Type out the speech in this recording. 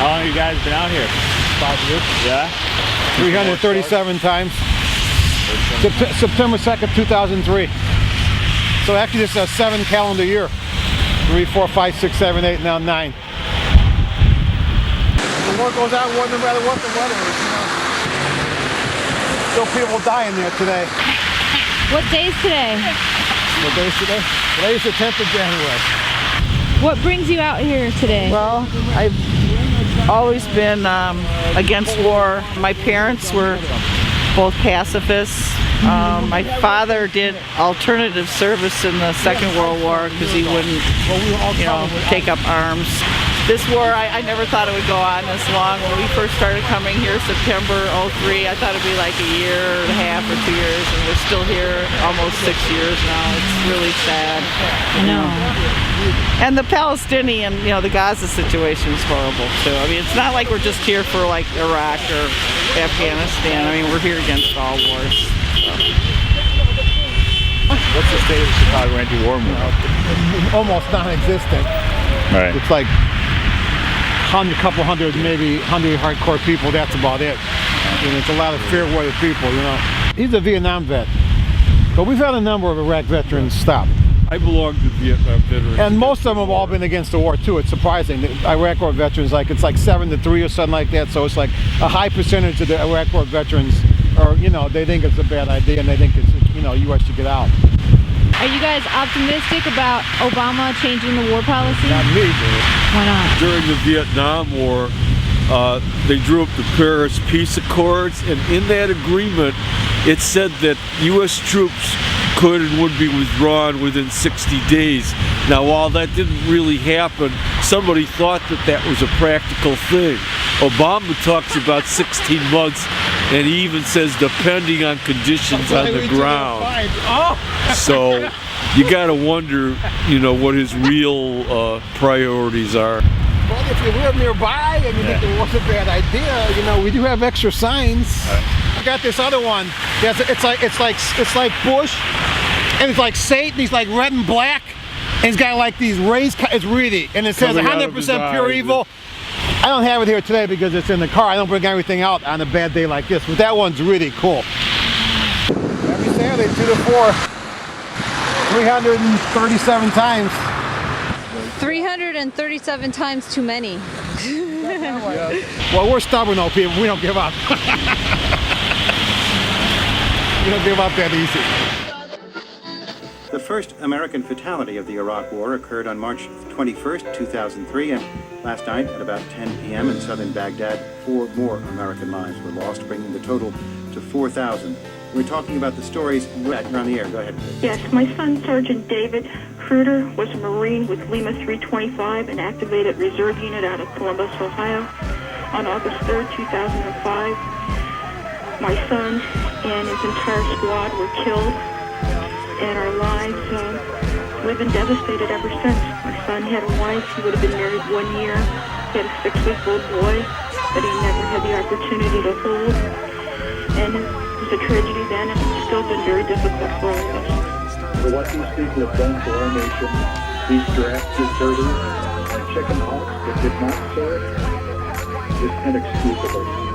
How long have you guys been out here? 5 years. Yeah? 337 times. September 2nd, 2003. So actually this is a 7 calendar year. 3, 4, 5, 6, 7, 8, now 9. The war goes on no matter what the weather is, you know. Still people dying there today. What day is today? What day is today? Today is the 10th of January. What brings you out here today? Well, I've always been against war. My parents were both pacifists. My father did alternative service in the Second World War because he wouldn't, take up arms. This war, I never thought it would go on this long. When we first started coming here, September '03, I thought it'd be like a year and a half or 2 years, and we're still here almost 6 years now. It's really sad. I know. And the Palestinian, the Gaza situation is horrible too. I mean, it's not like we're just here for like Iraq or Afghanistan. I mean, we're here against all wars. So. What's the state of the Chicago anti-war movement? Almost non-existent. Right. It's like couple hundred, maybe 100 hardcore people, that's about it. And it's a lot of fair-weather people, He's a Vietnam vet. But we've had a number of Iraq veterans stop. I belong to Vietnam veterans. And most of them have all been against the war too. It's surprising. The Iraq War veterans, it's like 7-3 or something like that. So it's like a high percentage of the Iraq War veterans are, they think it's a bad idea and they think it's, U.S. should get out. Are you guys optimistic about Obama changing the war policy? Not me, dude. Why not? During the Vietnam War, they drew up the Paris Peace Accords, and in that agreement, it said that U.S. troops could and would be withdrawn within 60 days. Now, while that didn't really happen, somebody thought that was a practical thing. Obama talks about 16 months, and he even says depending on conditions on the ground. So you got to wonder, what his real priorities are. But if you live nearby and you think it was a bad idea, we do have extra signs. I got this other one. It's like Bush, and it's like Satan. He's like red and black, and he's got like these rays. It's really, and it says 100% pure evil. I don't have it here today because it's in the car. I don't bring everything out on a bad day like this, but that one's really cool. Every Saturday, 2 to 4, 337 times. 337 times too many. Well, we're stubborn though, people. We don't give up. We don't give up that easy. The first American fatality of the Iraq War occurred on March 21st, 2003, and last night at about 10 p.m. in southern Baghdad, 4 more American lives were lost, bringing the total to 4,000. We're talking about the stories. You're on the air. Go ahead. Yes, my son, Sergeant David Kruder, was a Marine with Lima 325, an activated reserve unit out of Columbus, Ohio. On August 3rd, 2005, my son and his entire squad were killed, and our lives we've been devastated ever since. My son had a wife. He would have been married 1 year. He had a 6-week-old boy that he never had the opportunity to hold. And it was a tragedy then, and it's still been very difficult for all of us. For what these people have done to our nation, these draft deserters and chicken hawks that did not serve, is inexcusable.